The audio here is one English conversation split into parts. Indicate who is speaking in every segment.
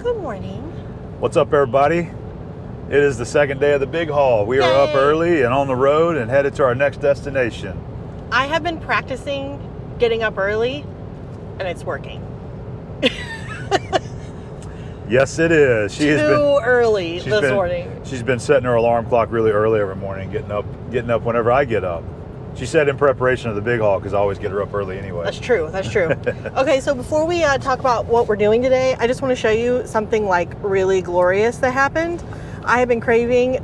Speaker 1: Good morning.
Speaker 2: What's up, everybody? It is the second day of the big haul. We are up early and on the road and headed to our next destination.
Speaker 1: I have been practicing getting up early, and it's working.
Speaker 2: Yes, it is. She has been
Speaker 1: too early this morning.
Speaker 2: She's been setting her alarm clock really early every morning, getting up whenever I get up. She said in preparation of the big haul because I always get her up early anyway.
Speaker 1: That's true. That's true. Okay, so before we talk about what we're doing today, I just want to show you something like really glorious that happened. I have been craving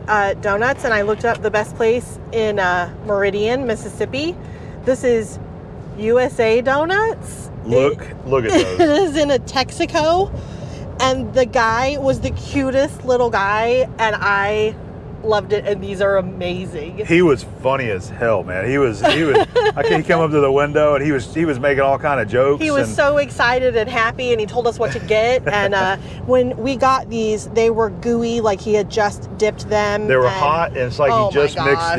Speaker 1: donuts, and I looked up the best place in Meridian, Mississippi. This is USA Donuts.
Speaker 2: Look at those.
Speaker 1: It is in a Texaco, and the guy was the cutest little guy, and I loved it, and these are amazing.
Speaker 2: He was funny as hell, man. He was he came up to the window and he was making all kind of jokes.
Speaker 1: He was so excited and happy, and he told us what to get. And when we got these, they were gooey, like he had just dipped them.
Speaker 2: They were hot, and it's like he just mixed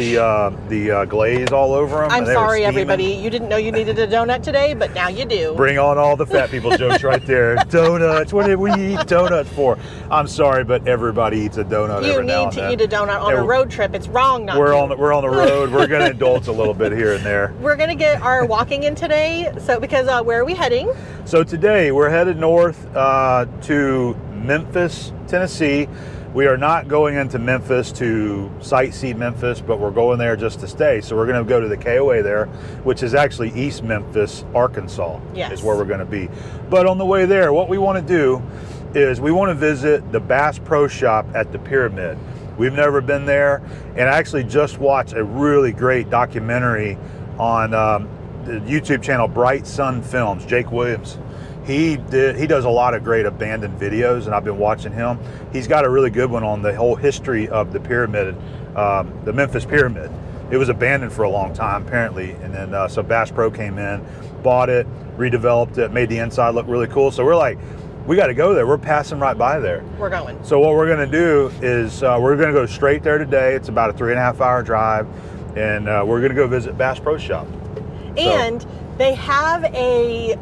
Speaker 2: the glaze all over them.
Speaker 1: I'm sorry, everybody. You didn't know you needed a donut today, but now you do.
Speaker 2: Bring on all the fat people jokes right there. Donuts. What did we eat donuts for? I'm sorry, but everybody eats a donut every now and then.
Speaker 1: You need to eat a donut on a road trip. It's wrong not to.
Speaker 2: We're on the road. We're going to indulge a little bit here and there.
Speaker 1: We're going to get our walking in today. So because where are we heading?
Speaker 2: So today we're headed north to Memphis, Tennessee. We are not going into Memphis to sightsee Memphis, but we're going there just to stay. So we're going to go to the KOA there, which is actually East Memphis, Arkansas.
Speaker 1: Yes.
Speaker 2: Is where we're going to be. But on the way there, what we want to do is we want to visit the Bass Pro Shop at the Pyramid. We've never been there, and I actually just watched a really great documentary on the YouTube channel Bright Sun Films. Jake Williams, he does a lot of great abandoned videos, and I've been watching him. He's got a really good one on the whole history of the pyramid, the Memphis Pyramid. It was abandoned for a long time, apparently, and then so Bass Pro came in, bought it, redeveloped it, made the inside look really cool. So we're like, we got to go there. We're passing right by there.
Speaker 1: We're going.
Speaker 2: So what we're going to do is we're going to go straight there today. It's about a 3.5 hour drive, and we're going to go visit Bass Pro Shop.
Speaker 1: And they have a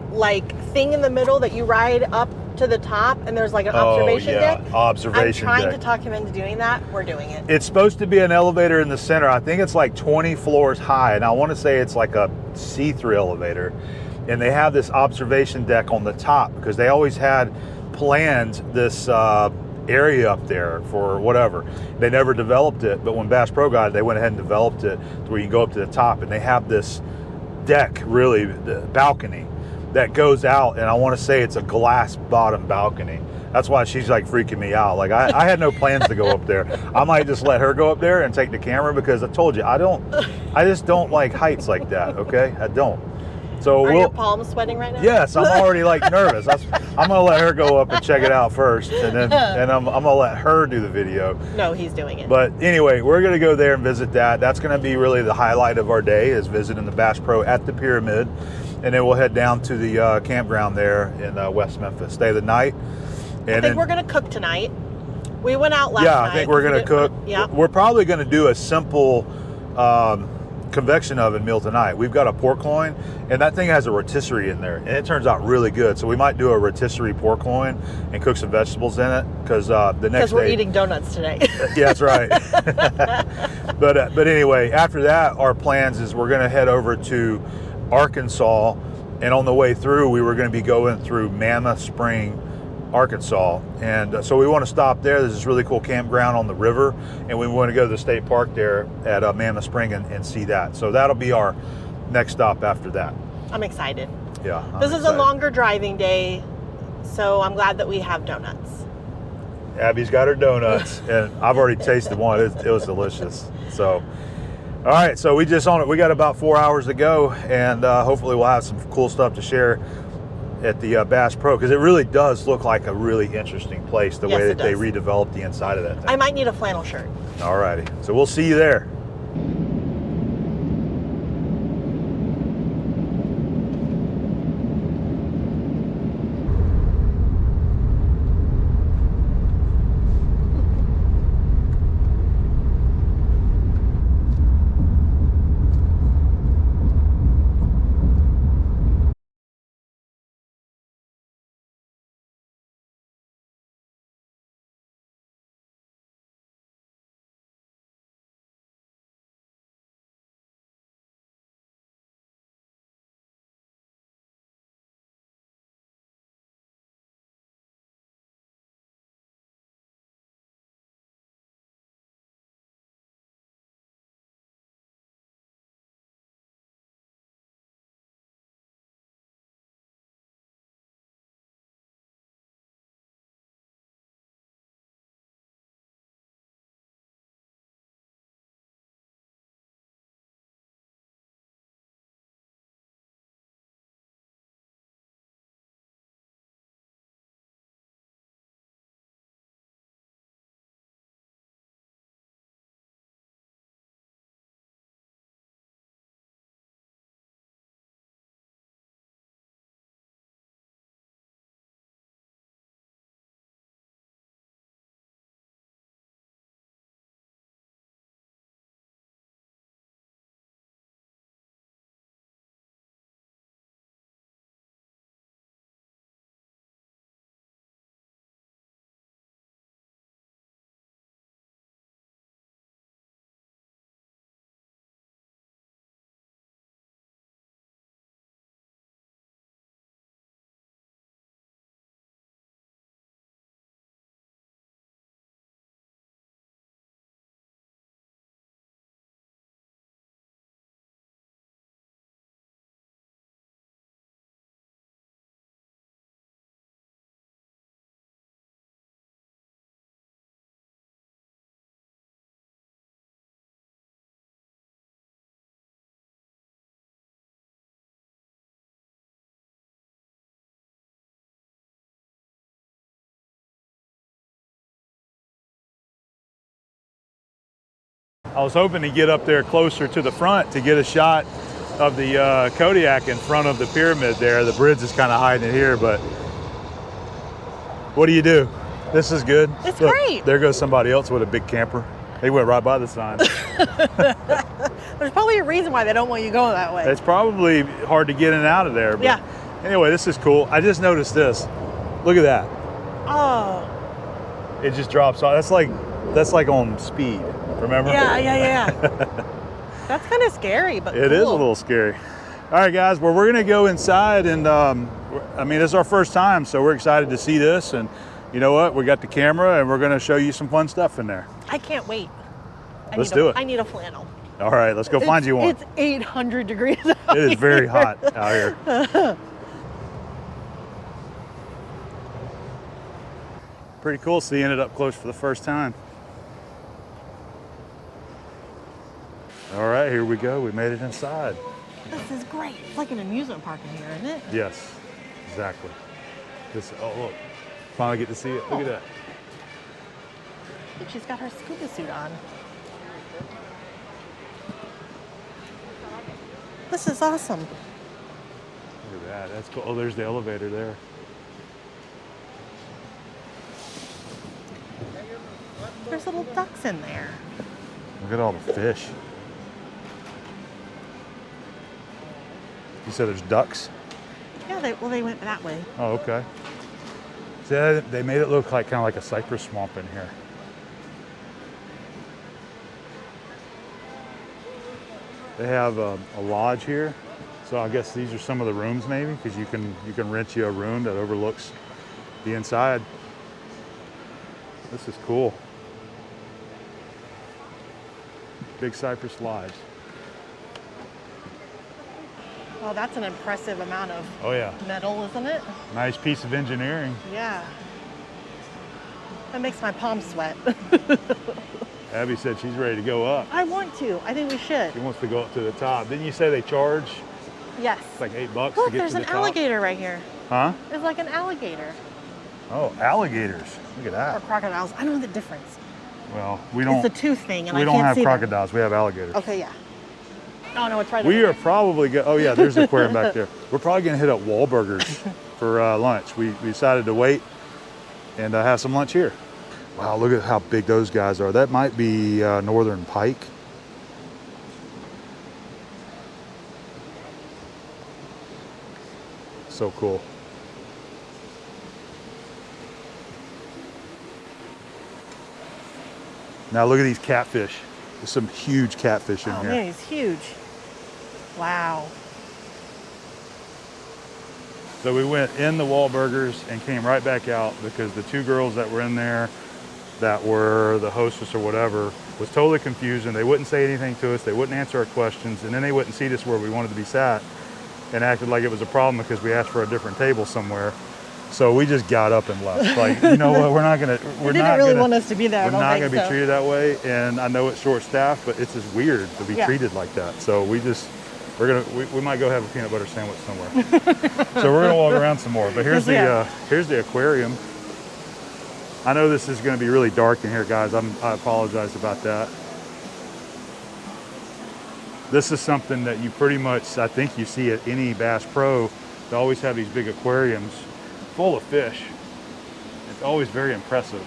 Speaker 1: thing in the middle that you ride up to the top, and there's like an observation deck.
Speaker 2: Observation deck.
Speaker 1: I'm trying to talk him into doing that. We're doing it.
Speaker 2: It's supposed to be an elevator in the center. I think it's like 20 floors high, and I want to say it's like a see-through elevator. And they have this observation deck on the top because they always had planned this area up there for whatever. They never developed it, but when Bass Pro got it, they went ahead and developed it to where you can go up to the top, and they have this deck, really, the balcony that goes out, and I want to say it's a glass bottom balcony. That's why she's like freaking me out. Like I had no plans to go up there. I might just let her go up there and take the camera because I told you I just don't like heights like that. Okay, I don't. So
Speaker 1: Are your palms sweating right now?
Speaker 2: Yes, I'm already nervous. I'm gonna let her go up and check it out first, and I'm gonna let her do the video.
Speaker 1: No, he's doing it.
Speaker 2: But anyway, we're gonna go there and visit that. That's gonna be really the highlight of our day, is visiting the Bass Pro at the Pyramid, and then we'll head down to the campground there in West Memphis. Stay the night. And
Speaker 1: I think we're gonna cook tonight. We went out last night.
Speaker 2: Yeah, I think we're gonna cook.
Speaker 1: Yeah.
Speaker 2: We're probably gonna do a simple convection oven meal tonight. We've got a pork loin, and that thing has a rotisserie in there, and it turns out really good. So we might do a rotisserie pork loin and cook some vegetables in it because the next day.
Speaker 1: Because we're eating donuts today.
Speaker 2: Yeah, that's right. But anyway, after that, our plans is we're going to head over to Arkansas, and on the way through, we were going to be going through Mammoth Spring, Arkansas, and so we want to stop there. There's this really cool campground on the river, and we want to go to the state park there at Mammoth Spring and see that. So that'll be our next stop after that.
Speaker 1: I'm excited.
Speaker 2: Yeah.
Speaker 1: This is a longer driving day, so I'm glad that we have donuts.
Speaker 2: Abby's got her donuts, and I've already tasted one. It was delicious. So, all right. So we got about 4 hours to go, and hopefully we'll have some cool stuff to share at the Bass Pro, because it really does look like a really interesting place, the way that they redeveloped the inside of that thing.
Speaker 1: I might need a flannel shirt.
Speaker 2: All righty. So we'll see you there. I was hoping to get up there closer to the front to get a shot of the Kodiak in front of the pyramid there. The bridge is kind of hiding it here, but what do you do? This is good.
Speaker 1: It's
Speaker 2: Look,
Speaker 1: great.
Speaker 2: there goes somebody else with a big camper. They went right by the sign.
Speaker 1: There's probably a reason why they don't want you going that way.
Speaker 2: It's probably hard to get in and out of there. But
Speaker 1: Yeah.
Speaker 2: anyway, this is cool. I just noticed this. Look at that.
Speaker 1: Oh.
Speaker 2: It just drops off. That's like on speed. Remember?
Speaker 1: Yeah. That's kind of scary, but
Speaker 2: It is a little scary. All right, guys. Well, we're gonna go inside, and I mean, it's our first time, so we're excited to see this. And you know what? We got the camera, and we're gonna show you some fun stuff in there.
Speaker 1: I can't wait.
Speaker 2: Let's do it.
Speaker 1: I need a flannel.
Speaker 2: All right, let's go find you one.
Speaker 1: It's 800 degrees out
Speaker 2: It is very
Speaker 1: here.
Speaker 2: hot out here. Pretty cool seeing it up close for the first time. All right, here we go. We made it inside.
Speaker 1: This is great. It's like an amusement park in here, isn't it?
Speaker 2: Yes, exactly. Oh, look. Finally get to see it. Look at that.
Speaker 1: Look, she's got her scuba suit on. This is awesome.
Speaker 2: Look at that. That's cool. Oh, there's the elevator there.
Speaker 1: There's little ducks in there.
Speaker 2: Look at all the fish. You said there's ducks?
Speaker 1: Yeah, they went that way.
Speaker 2: Oh, okay. See, they made it look like kind of like a cypress swamp in here. They have a lodge here, so I guess these are some of the rooms maybe, because you can rent you a room that overlooks the inside. This is cool. Big Cypress Lodge.
Speaker 1: Well, that's an impressive amount of
Speaker 2: Oh yeah,
Speaker 1: metal, isn't it?
Speaker 2: nice piece of engineering.
Speaker 1: Yeah. That makes my palms sweat.
Speaker 2: Abby said she's ready to go up.
Speaker 1: I want to. I think we should.
Speaker 2: She wants to go up to the top. Didn't you say they charge
Speaker 1: Yes.
Speaker 2: like $8 to
Speaker 1: Look,
Speaker 2: get
Speaker 1: there's
Speaker 2: to the
Speaker 1: an
Speaker 2: top?
Speaker 1: alligator right here.
Speaker 2: Huh?
Speaker 1: There's like an alligator.
Speaker 2: Oh, alligators. Look at
Speaker 1: Or
Speaker 2: that.
Speaker 1: crocodiles. I don't know the difference.
Speaker 2: Well, we don't.
Speaker 1: It's a tooth thing, and
Speaker 2: We
Speaker 1: I
Speaker 2: don't
Speaker 1: can't
Speaker 2: have
Speaker 1: see them.
Speaker 2: crocodiles. We have alligators.
Speaker 1: Okay, yeah. Oh no, it's right
Speaker 2: We
Speaker 1: over
Speaker 2: are probably oh yeah, there's the aquarium back there. We're probably gonna hit up Wahlburgers for lunch. We decided to wait and have some lunch here. Wow, look at how big those guys are. That might be northern pike. So cool. Now look at these catfish. There's some huge catfish in
Speaker 1: Oh
Speaker 2: here.
Speaker 1: man, he's huge. Wow.
Speaker 2: So we went in the Wahlburgers and came right back out because the two girls that were in there that were the hostess or whatever was totally confused, and they wouldn't say anything to us. They wouldn't answer our questions, and then they wouldn't seat us where we wanted to be sat and acted like it was a problem because we asked for a different table somewhere. So we just got up and left. Like, you know what,
Speaker 1: They didn't really want us to be there.
Speaker 2: We're
Speaker 1: I don't
Speaker 2: not
Speaker 1: think
Speaker 2: going to be
Speaker 1: so.
Speaker 2: treated that way, and I know it's short staffed, but it's just weird to be
Speaker 1: Yeah.
Speaker 2: treated like that. So we might go have a peanut butter sandwich somewhere. So we're gonna walk around some more. But here's
Speaker 1: Yeah.
Speaker 2: here's the aquarium. I know this is gonna be really dark in here, guys. I apologize about that. This is something that you pretty much, I think you see at any Bass Pro. They always have these big aquariums full of fish. It's always very impressive.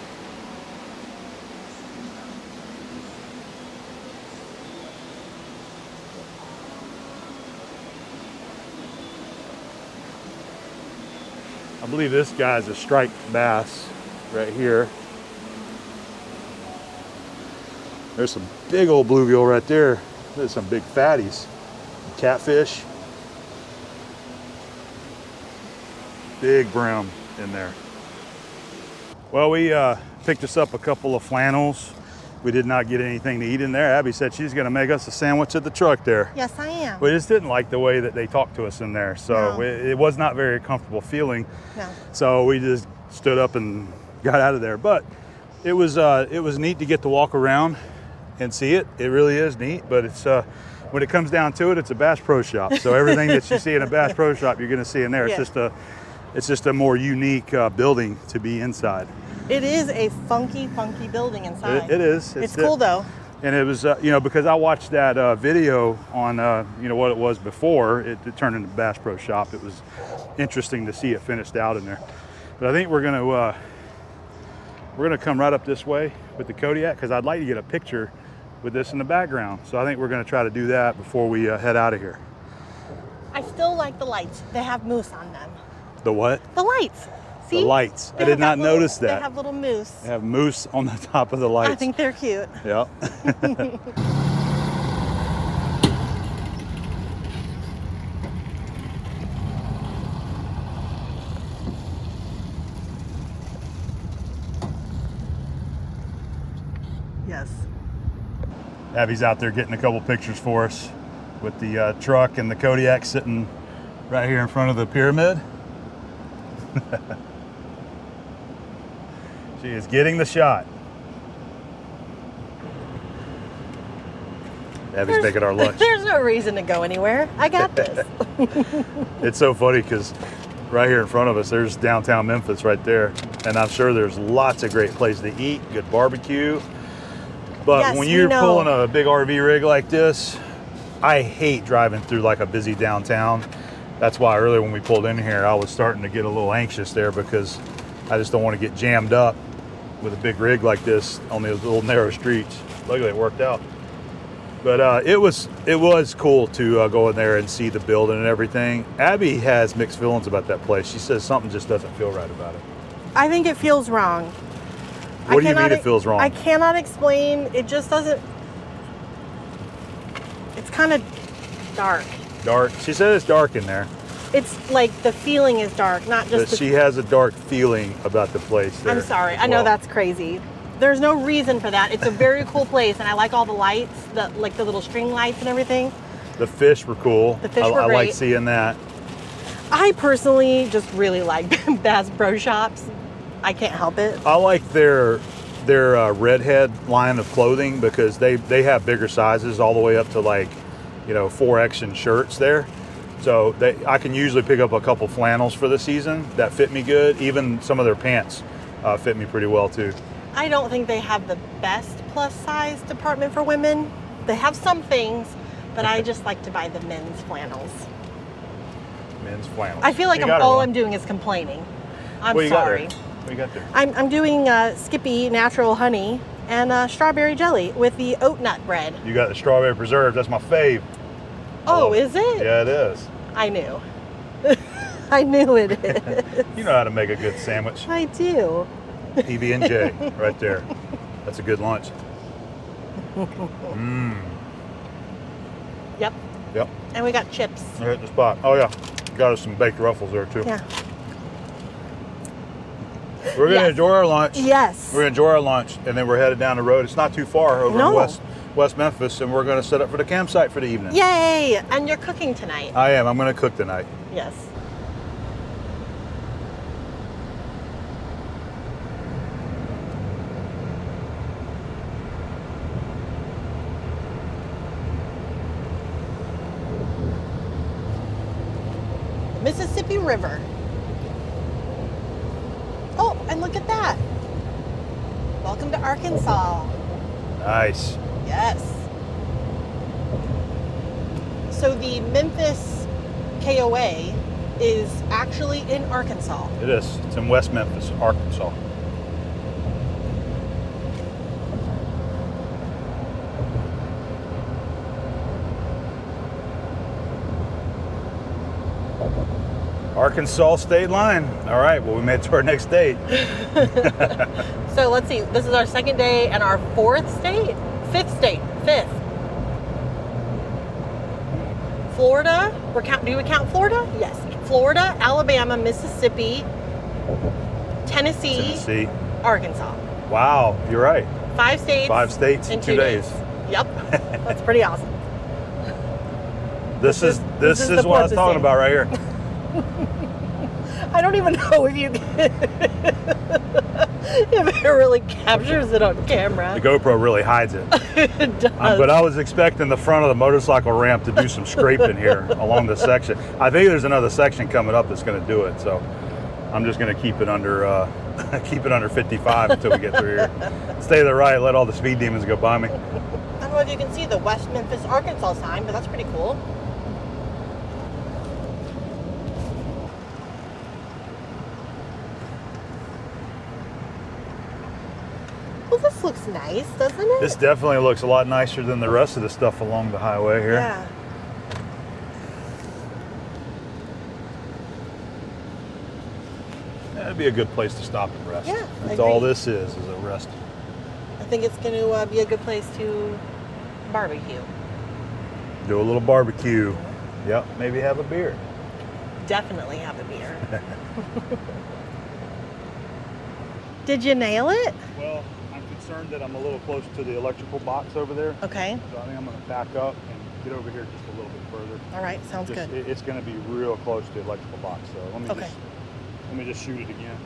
Speaker 2: I believe this guy's a striped bass right here. There's some big old bluegill right there. There's some big fatties. Catfish. Big brown in there. Well, we picked us up a couple of flannels. We did not get anything to eat in there. Abby said she's gonna make us a sandwich at the truck there.
Speaker 1: Yes, I am.
Speaker 2: We just didn't like the way that they talked to us in there. So
Speaker 1: No.
Speaker 2: it was not very comfortable feeling.
Speaker 1: No.
Speaker 2: So we just stood up and got out of there. But it was neat to get to walk around and see it. It really is neat, but it's when it comes down to it, it's a Bass Pro Shop. So everything that you see in a Bass Pro Shop, you're gonna see in there.
Speaker 1: Yeah.
Speaker 2: It's just a more unique building to be inside.
Speaker 1: It is a funky building inside.
Speaker 2: It is.
Speaker 1: It's cool though.
Speaker 2: And it was, you know, because I watched that video on, you know, what it was before it turned into Bass Pro Shop. It was interesting to see it finished out in there. But I think we're gonna come right up this way with the Kodiak because I'd like to get a picture with this in the background. So I think we're gonna try to do that before we head out of here.
Speaker 1: I still like the lights. They have moose on them.
Speaker 2: The what?
Speaker 1: The lights. See?
Speaker 2: The lights.
Speaker 1: They
Speaker 2: I did
Speaker 1: have
Speaker 2: not notice that.
Speaker 1: They have little moose.
Speaker 2: They have moose on the top of the lights.
Speaker 1: I think they're cute.
Speaker 2: Yeah.
Speaker 1: Yes.
Speaker 2: Abby's out there getting a couple pictures for us with the truck and the Kodiak sitting right here in front of the pyramid. She is getting the shot. Abby's making our lunch.
Speaker 1: There's no reason to go anywhere. I got this.
Speaker 2: It's so funny because right here in front of us, there's downtown Memphis right there. And I'm sure there's lots of great places to eat, good barbecue. But
Speaker 1: Yes,
Speaker 2: when
Speaker 1: we
Speaker 2: you're
Speaker 1: know.
Speaker 2: pulling a big RV rig like this, I hate driving through like a busy downtown. That's why earlier when we pulled in here, I was starting to get a little anxious there because I just don't want to get jammed up with a big rig like this on those little narrow streets. Luckily it worked out. But it was cool to go in there and see the building and everything. Abby has mixed feelings about that place. She says something just doesn't feel right about it.
Speaker 1: I think it feels wrong.
Speaker 2: What do you mean it feels wrong?
Speaker 1: I cannot explain. It just doesn't. It's kind of dark.
Speaker 2: Dark. She said it's dark in there.
Speaker 1: It's like the feeling is dark, not
Speaker 2: But
Speaker 1: just.
Speaker 2: she has a dark feeling about the place there.
Speaker 1: I'm sorry. I
Speaker 2: as
Speaker 1: know
Speaker 2: well.
Speaker 1: that's crazy. There's no reason for that. It's a very cool place, and I like all the lights, like the little string lights and everything.
Speaker 2: The fish were cool.
Speaker 1: The fish
Speaker 2: I
Speaker 1: were
Speaker 2: like
Speaker 1: great.
Speaker 2: seeing that.
Speaker 1: I personally just really like Bass Pro Shops. I can't help it.
Speaker 2: I like their redhead line of clothing because they have bigger sizes all the way up to like, you know, 4X in shirts there. So I can usually pick up a couple flannels for the season that fit me good. Even some of their pants fit me pretty well too.
Speaker 1: I don't think they have the best plus size department for women. They have some things, but I just like to buy the men's flannels.
Speaker 2: Men's flannels.
Speaker 1: I feel like
Speaker 2: You got her
Speaker 1: all
Speaker 2: one.
Speaker 1: I'm doing is complaining. I'm
Speaker 2: What you got there?
Speaker 1: sorry.
Speaker 2: What you got there?
Speaker 1: I'm doing Skippy natural honey and strawberry jelly with the oat nut bread.
Speaker 2: You got the strawberry preserve. That's my fave.
Speaker 1: Oh,
Speaker 2: love it.
Speaker 1: is it?
Speaker 2: Yeah, it is.
Speaker 1: I knew. I knew it is.
Speaker 2: You know how to make a good sandwich.
Speaker 1: I do.
Speaker 2: PB&J right there. That's a good lunch. Mmm.
Speaker 1: Yep.
Speaker 2: Yep.
Speaker 1: And we got chips.
Speaker 2: We're at the spot. Oh yeah. Got us some baked ruffles there too.
Speaker 1: Yeah.
Speaker 2: We're gonna
Speaker 1: Yes.
Speaker 2: enjoy our lunch.
Speaker 1: Yes.
Speaker 2: We're gonna enjoy our lunch, and then we're headed down the road. It's not too far over
Speaker 1: No.
Speaker 2: in West Memphis, and we're gonna set up for the campsite for the evening.
Speaker 1: Yay! And you're cooking tonight.
Speaker 2: I am. I'm gonna cook tonight.
Speaker 1: Yes. Mississippi River. Oh, and look at that. Welcome to Arkansas.
Speaker 2: Nice.
Speaker 1: Yes. So the Memphis KOA is actually in Arkansas.
Speaker 2: It is. It's in West Memphis, Arkansas. Arkansas state line. All right, well, we made it to our next date.
Speaker 1: So let's see. This is our second day and our fifth state. Florida. Do we count Florida? Yes. Florida, Alabama, Mississippi, Tennessee, Arkansas.
Speaker 2: Wow, you're right.
Speaker 1: 5 states.
Speaker 2: 5 states in 2 days.
Speaker 1: Yep. That's pretty awesome.
Speaker 2: This is
Speaker 1: the
Speaker 2: what I was
Speaker 1: purpose
Speaker 2: talking
Speaker 1: thing.
Speaker 2: about right here.
Speaker 1: I don't even know if you if it really captures it on camera.
Speaker 2: The GoPro really hides it.
Speaker 1: It does.
Speaker 2: But I was expecting the front of the motorcycle ramp to do some scraping here along the section. I think there's another section coming up that's going to do it. So I'm just going to keep it under 55 until we get through here. Stay to the right, let all the speed demons go by me.
Speaker 1: know if you can see the West Memphis, Arkansas sign, but that's pretty cool. Well, this looks nice, doesn't it?
Speaker 2: This definitely looks a lot nicer than the rest of the stuff along the highway here.
Speaker 1: Yeah.
Speaker 2: That'd be a good place to stop and rest.
Speaker 1: Yeah,
Speaker 2: That's all this is a rest.
Speaker 1: I think it's going to be a good place to barbecue.
Speaker 2: Do a little barbecue. Yep, maybe have a beer.
Speaker 1: Definitely have a beer. Did you nail it?
Speaker 2: Well, I'm concerned that I'm a little close to the electrical box over there.
Speaker 1: Okay.
Speaker 2: So I think I'm going to back up and get over here just a little bit further.
Speaker 1: All right, sounds good.
Speaker 2: It's going to be real close to the electrical box. So let me just shoot it again.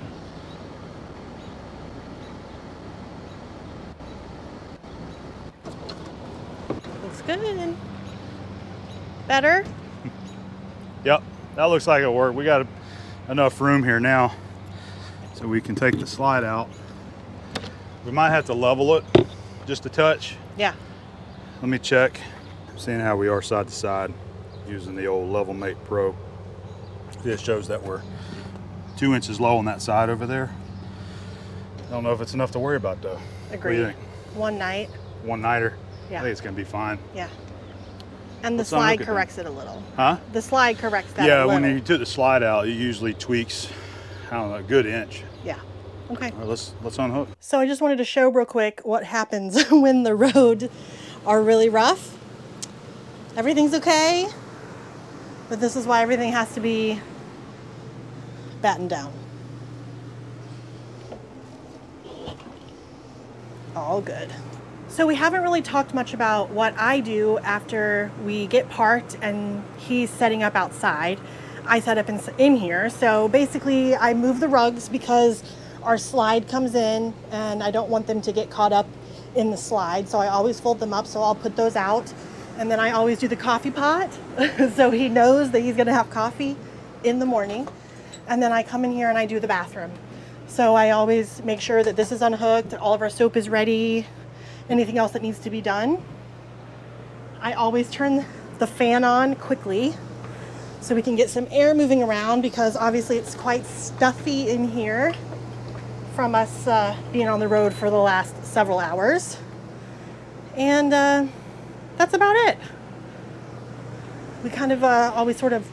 Speaker 1: Looks good. Better?
Speaker 2: Yep, that looks like it'll work. We got enough room here now so we can take the slide out. We might have to level it just a touch.
Speaker 1: Yeah.
Speaker 2: Let me check. Seeing how we are side to side using the old Level Mate Pro. It shows that we're 2 inches low on that side over there. I don't know if it's enough to worry about though.
Speaker 1: Agreed.
Speaker 2: What do you think?
Speaker 1: One night.
Speaker 2: One nighter?
Speaker 1: Yeah.
Speaker 2: I think it's gonna be fine.
Speaker 1: Yeah. And the
Speaker 2: Let's unhook
Speaker 1: slide
Speaker 2: it
Speaker 1: corrects it a little.
Speaker 2: Huh?
Speaker 1: The slide corrects that a
Speaker 2: Yeah,
Speaker 1: little.
Speaker 2: when you took the slide out, it usually tweaks, I don't know, a good inch.
Speaker 1: Yeah. Okay.
Speaker 2: All right, let's unhook.
Speaker 1: So I just wanted to show real quick what happens when the roads are really rough. Everything's okay, but this is why everything has to be battened down. All good. So we haven't really talked much about what I do after we get parked and he's setting up outside. I set up in here. So basically I move the rugs because our slide comes in and I don't want them to get caught up in the slide. So I always fold them up. So I'll put those out. And then I always do the coffee pot. So he knows that he's gonna have coffee in the morning. And then I come in here and I do the bathroom. So I always make sure that this is unhooked, all of our soap is ready, anything else that needs to be done. I always turn the fan on quickly so we can get some air moving around because obviously it's quite stuffy in here from us being on the road for the last several hours. And that's about it. We kind of always sort of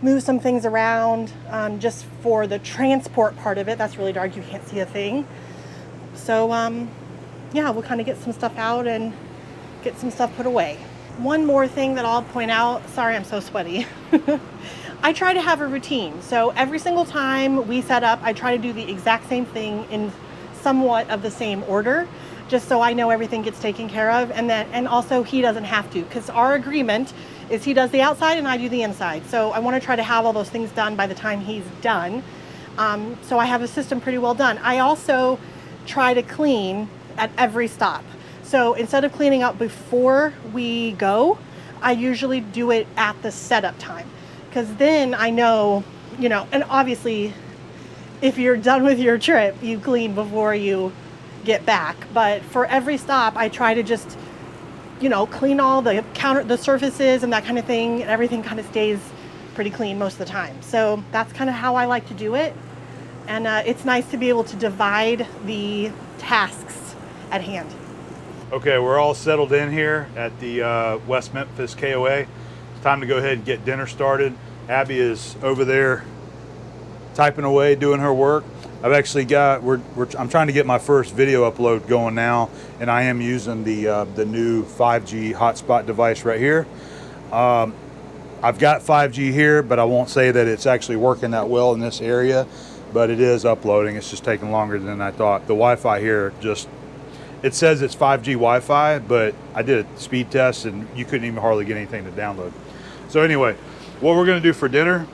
Speaker 1: move some things around just for the transport part of it. That's really dark, you can't see a thing. So yeah, we'll kind of get some stuff out and get some stuff put away. One more thing that I'll point out, sorry I'm so sweaty. I try to have a routine. So every single time we set up, I try to do the exact same thing in somewhat of the same order, just so I know everything gets taken care of, and also he doesn't have to, because our agreement is he does the outside and I do the inside. So I want to try to have all those things done by the time he's done. So I have a system pretty well done. I also try to clean at every stop. So instead of cleaning up before we go, I usually do it at the setup time, because then I know, you know, and obviously if you're done with your trip, you clean before you get back. But for every stop, I try to just, you know, clean all the the surfaces and that kind of thing, and everything kind of stays pretty clean most of the time. So that's kind of how I like to do it. And it's nice to be able to divide the tasks at hand.
Speaker 2: Okay, we're all settled in here at the West Memphis KOA. It's time to go ahead and get dinner started. Abby is over there typing away, doing her work. I've actually got, I'm trying to get my first video upload going now, and I am using the new 5G hotspot device right here. I've got 5G here, but I won't say that it's actually working that well in this area, but it is uploading. It's just taking longer than I thought. The Wi-Fi here just, it says it's 5G Wi-Fi, but I did a speed test and you couldn't even hardly get anything to download. So anyway, what we're gonna do for dinner,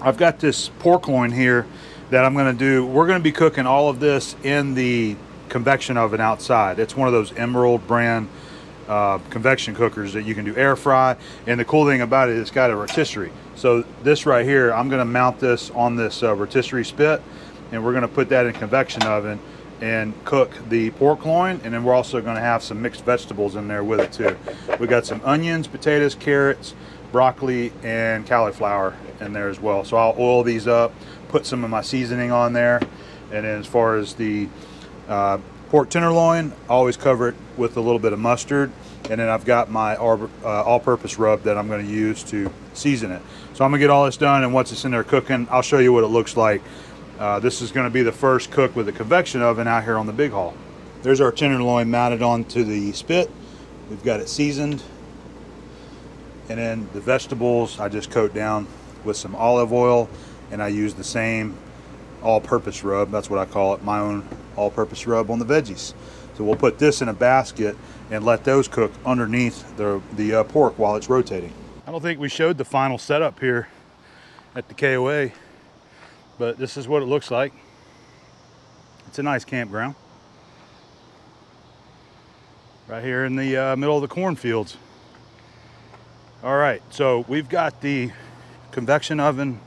Speaker 2: I've got this pork loin here that I'm gonna do. We're gonna be cooking all of this in the convection oven outside. It's one of those Emerald brand convection cookers that you can do air fry. And the cool thing about it, it's got a rotisserie. So this right here, I'm gonna mount this on this rotisserie spit, and we're gonna put that in convection oven. and cook the pork loin, and then we're also going to have some mixed vegetables in there with it too. We got some onions, potatoes, carrots, broccoli, and cauliflower in there as well. So I'll oil these up, put some of my seasoning on there, and then as far as the pork tenderloin, I always cover it with a little bit of mustard, and then I've got my all-purpose rub that I'm going to use to season it. So I'm going to get all this done, and once it's in there cooking, I'll show you what it looks like. This is going to be the first cook with a convection oven out here on the big hall. There's our tenderloin mounted onto the spit. We've got it seasoned. And then the vegetables, I just coat down with some olive oil, and I use the same all-purpose rub. That's what I call it, my own all-purpose rub on the veggies. So we'll put this in a basket and let those cook underneath the pork while it's rotating. I don't think we showed the final setup here at the KOA. But this is what it looks like. It's a nice campground. Right here in the middle of the cornfields. All right, so we've got the convection oven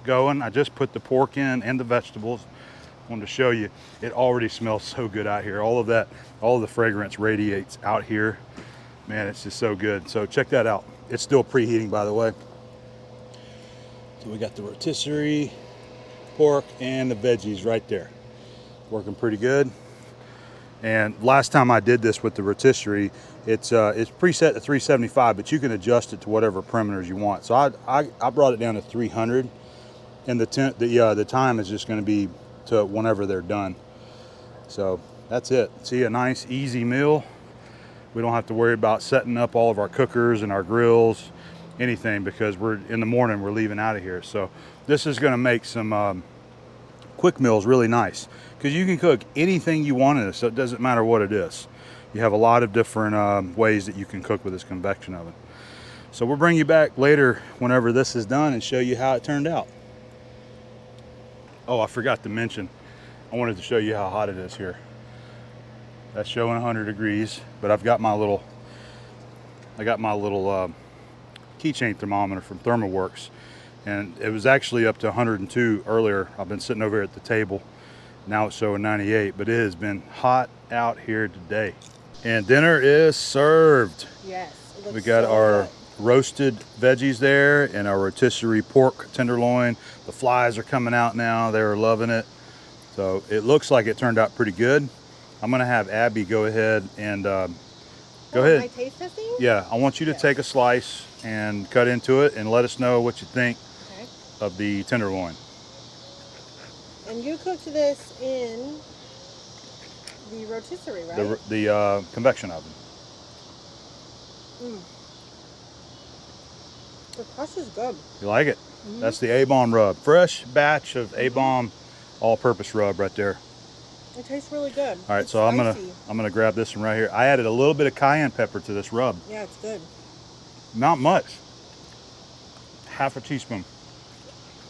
Speaker 2: going. I just put the pork in and the vegetables. I wanted to show you, it already smells so good out here. All of the fragrance radiates out here. Man, it's just so good. So check that out. It's still preheating, by the way. So we got the rotisserie, pork, and the veggies right there. Working pretty good. And last time I did this with the rotisserie, it's preset to 375, but you can adjust it to whatever parameters you want. So I brought it down to 300, and the time is just going to be to whenever they're done. So that's it. See, a nice easy meal. We don't have to worry about setting up all of our cookers and our grills, anything, because in the morning we're leaving out of here. So this is going to make some quick meals really nice, because you can cook anything you want in it, so it doesn't matter what it is. You have a lot of different ways that you can cook with this convection oven. So we'll bring you back later whenever this is done and show you how it turned out. Oh, I forgot to mention, I wanted to show you how hot it is here. That's showing 100 degrees, but I've got my little keychain thermometer from ThermoWorks, and it was actually up to 102 earlier. I've been sitting over here at the table. Now it's showing 98, but it has been hot out here today. And dinner is served.
Speaker 1: Yes. It looks
Speaker 2: We got
Speaker 1: so
Speaker 2: our
Speaker 1: good.
Speaker 2: roasted veggies there and our rotisserie pork tenderloin. The flies are coming out now. They're loving it. So it looks like it turned out pretty good. I'm gonna have Abby go ahead and go ahead.
Speaker 1: Am I taste testing?
Speaker 2: Yeah, I want you to take a slice and cut into it and let us know what you think of the tenderloin.
Speaker 1: And you cooked this in the rotisserie, right?
Speaker 2: The convection oven.
Speaker 1: The crust is good.
Speaker 2: You like it? That's the A-bomb rub. Fresh batch of A-bomb all-purpose rub right there.
Speaker 1: It tastes really good.
Speaker 2: All right,
Speaker 1: It's
Speaker 2: so
Speaker 1: spicy.
Speaker 2: I'm gonna grab this one right here. I added a little bit of cayenne pepper to this rub.
Speaker 1: Yeah, it's good.
Speaker 2: Not much. Half a teaspoon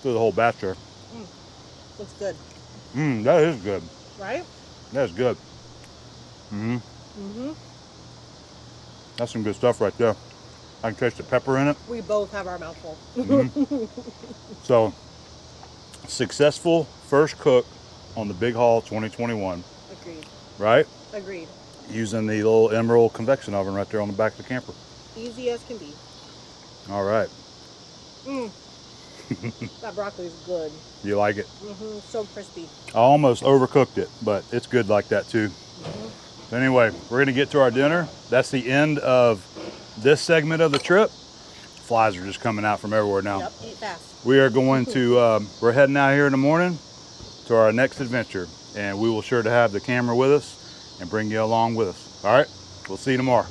Speaker 2: through the whole batch there.
Speaker 1: Looks good.
Speaker 2: That is good.
Speaker 1: Right?
Speaker 2: That's good. That's some good stuff right there. I can taste the pepper in it.
Speaker 1: We both have our mouth full.
Speaker 2: So, successful first cook on the Big Haul 2021.
Speaker 1: Agreed.
Speaker 2: Right?
Speaker 1: Agreed.
Speaker 2: Using the little Emerald convection oven right there on the back of the camper.
Speaker 1: Easy as can be.
Speaker 2: All right.
Speaker 1: That broccoli is good.
Speaker 2: You like it?
Speaker 1: So crispy.
Speaker 2: I almost overcooked it, but it's good like that too. So anyway, we're gonna get to our dinner. That's the end of this segment of the trip. Flies are just coming out from everywhere now.
Speaker 1: Yep, eat fast.
Speaker 2: We are going to, we're heading out here in the morning to our next adventure, and we will sure to have the camera with us and bring you along with us. All right, we'll see you tomorrow.